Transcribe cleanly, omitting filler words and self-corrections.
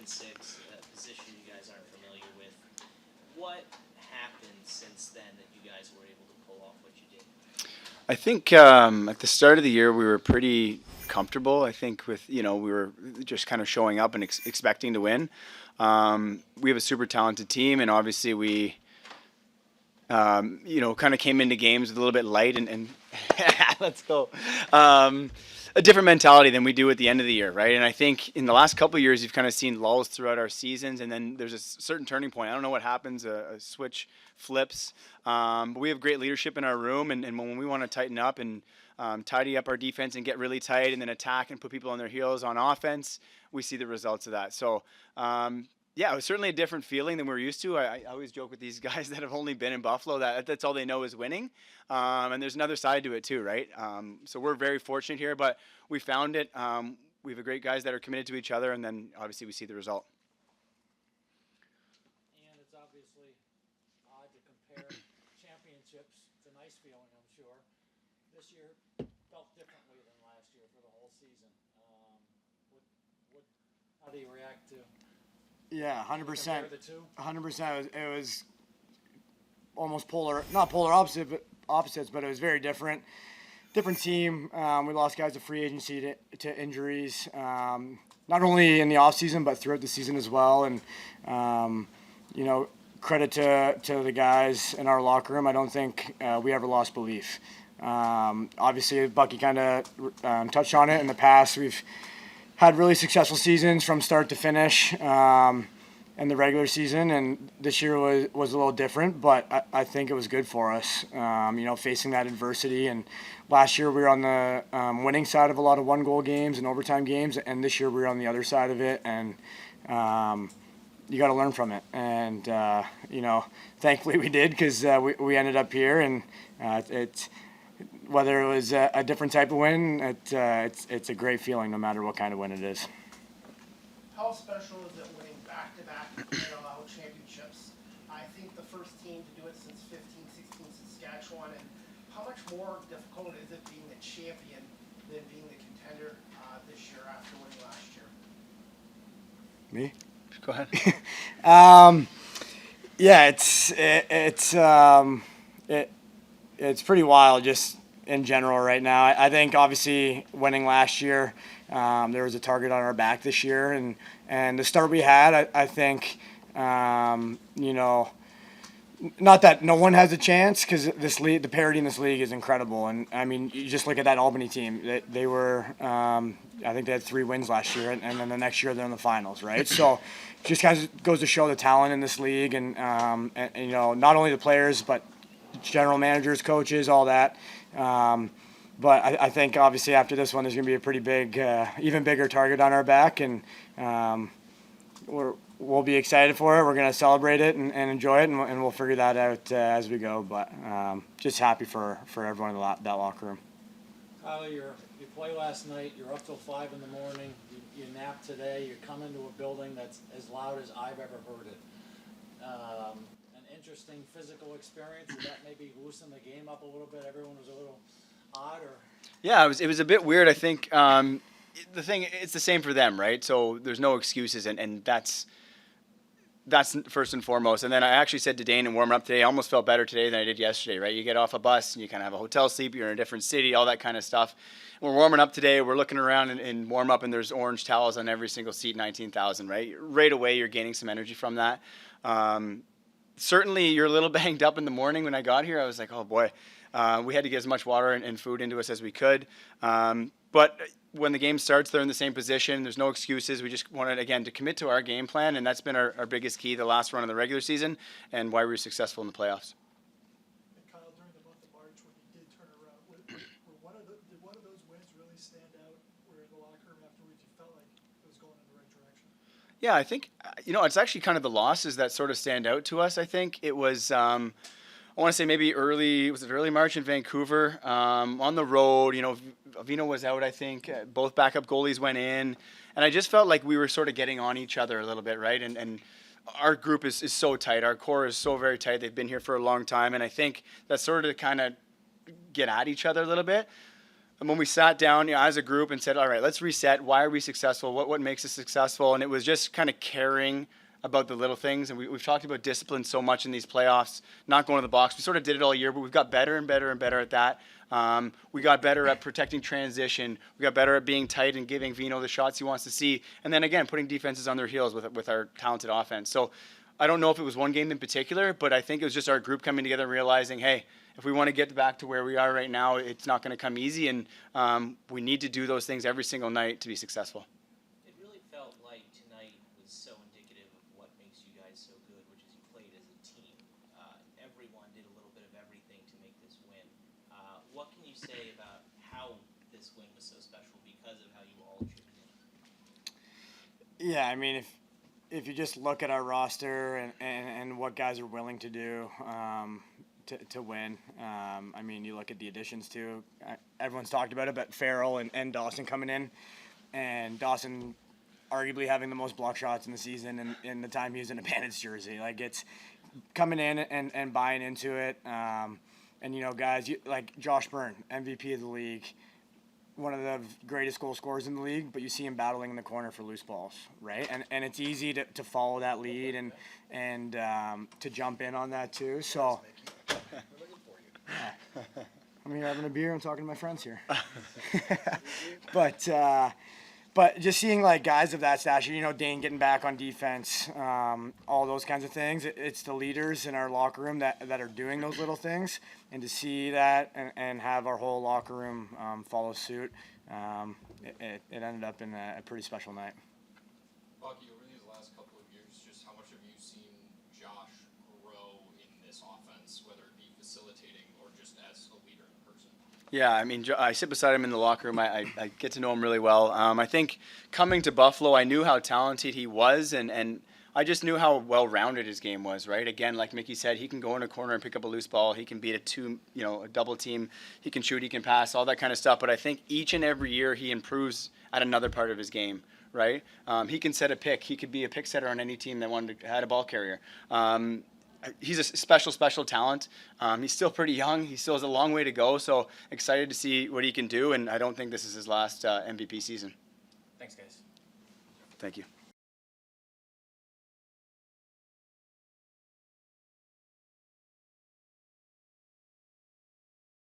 6, a position you guys aren't familiar with. What happened since then that you guys were able to pull off what you did? I think at the start of the year we were pretty comfortable. I think with we were just kind of showing up and expecting to win. We have a super talented team, and obviously we kind of came into games with a little bit light and let's go. A different mentality than we do at the end of the year, right? And I think in the last couple of years, you've kind of seen lulls throughout our seasons, and then there's a certain turning point. I don't know what happens, a switch flips, but we have great leadership in our room, and when we want to tighten up and tidy up our defense and get really tight and then attack and put people on their heels on offense, we see the results of that. So, yeah, it was certainly a different feeling than we're used to. I always joke with these guys that have only been in Buffalo that that's all they know is winning. And there's another side to it too, right? So we're very fortunate here, but we found it. We have great guys that are committed to each other, and then obviously we see the result. And it's obviously odd to compare championships. It's a nice feeling, I'm sure. This year felt differently than last year for the whole season. How do you react to? Yeah, 100%. 100%. It was almost not polar opposites, but it was very different. Different team. We lost guys to free agency to injuries, not only in the off season but throughout the season as well. And credit to the guys in our locker room. I don't think we ever lost belief. Obviously, Bucky kind of touched on it. In the past, we've had really successful seasons from start to finish in the regular season, and this year was a little different, but I think it was good for us, facing that adversity. And last year we were on the winning side of a lot of one-goal games and overtime games, and this year we were on the other side of it, and you got to learn from it. And, thankfully we did, because we ended up here, and it's whether it was a different type of win, it's a great feeling no matter what kind of win it is. How special is it winning back-to-back NLL championships? I think the first team to do it since 15-16 Saskatchewan, and how much more difficult is it being the champion than being the contender this year after winning last year? Me? Go ahead. Yeah, it's pretty wild just in general right now. I think obviously winning last year, there was a target on our back this year, and the start we had, I think, not that no one has a chance, because this league, the parity in this league is incredible. And I mean, you just look at that Albany team. They were, I think they had 3 wins last year, and then the next year they're in the finals, right? So, just kind of goes to show the talent in this league, and not only the players but general managers, coaches, all that. But I think obviously after this one, there's going to be a pretty big, even bigger target on our back, and we'll be excited for it. We're going to celebrate it and enjoy it, and we'll figure that out as we go. But just happy for everyone in that locker room. Tyler, you played last night. You're up till 5 in the morning. You napped today. You come into a building that's as loud as I've ever heard it. An interesting physical experience. Did that maybe loosen the game up a little bit? Everyone was a little odd, or? Yeah, it was a bit weird. I think the thing, it's the same for them, right? So there's no excuses, and that's first and foremost. And then I actually said to Dane in warm up today, I almost felt better today than I did yesterday, right? You get off a bus and you kind of have a hotel sleep, you're in a different city, all that kind of stuff. We're warming up today, we're looking around in warm up, and there's orange towels on every single seat, 19,000, right? Right away, you're gaining some energy from that. Certainly, you're a little banged up in the morning. When I got here, I was like, oh boy, we had to get as much water and food into us as we could. But when the game starts, they're in the same position. There's no excuses. We just wanted, again, to commit to our game plan, and that's been our biggest key the last run of the regular season and why we were successful in the playoffs. And Kyle, during the month of March when you did turn around, did one of those wins really stand out where in the locker room afterwards you felt like it was going in the right direction? Yeah, I think, it's actually kind of the losses that sort of stand out to us, I think. It was, I want to say maybe early March in Vancouver, on the road. Avino was out, I think. Both backup goalies went in. And I just felt like we were sort of getting on each other a little bit, right? And our group is so tight. Our core is so very tight. They've been here for a long time. And I think that's sort of to kind of get at each other a little bit. when we sat down, as a group and said, all right, let's reset. Why are we successful? What makes us successful? And it was just kind of caring about the little things. And we've talked about discipline so much in these playoffs, not going to the box. We sort of did it all year, but we've got better and better and better at that. We got better at protecting transition. We got better at being tight and giving Vino the shots he wants to see. And then again, putting defenses on their heels with our talented offense. So I don't know if it was one game in particular, but I think it was just our group coming together and realizing, hey, if we want to get back to where we are right now, it's not going to come easy, and we need to do those things every single night to be successful. It really felt like tonight was so indicative of what makes you guys so good, which is you played as a team. Everyone did a little bit of everything to make this win. What can you say about how this win was so special because of how you all attributed it? Yeah, I mean, if you just look at our roster and what guys are willing to do to win, I mean, you look at the additions too. Everyone's talked about it, but Farrell and Dawson coming in, and Dawson arguably having the most block shots in the season in the time he was in a Bandits jersey. Like, it's coming in and buying into it. And, you know, guys like Josh Byrne, MVP of the league, one of the greatest goal scorers in the league, but you see him battling in the corner for loose balls, right? And it's easy to follow that lead and to jump in on that too. So, I'm here having a beer and talking to my friends here. But just seeing like guys of that stature, you know, Dane getting back on defense, all those kinds of things. It's the leaders in our locker room that are doing those little things, and to see that and have our whole locker room follow suit, it ended up in a pretty special night. Bucky, over these last couple of years, just how much have you seen Josh grow in this offense, whether it be facilitating or just as a leader in person? Yeah, I mean, I sit beside him in the locker room. I get to know him really well. I think coming to Buffalo, I knew how talented he was, and I just knew how well-rounded his game was, right? Again, like Mickey said, he can go in a corner and pick up a loose ball. He can beat a double team. He can shoot, he can pass, all that kind of stuff. But I think each and every year he improves at another part of his game, right? He can set a pick. He could be a pick setter on any team that had a ball carrier. He's a special talent. He's still pretty young. He still has a long way to go. So excited to see what he can do. And I don't think this is his last MVP season. Thanks, guys. Thank you.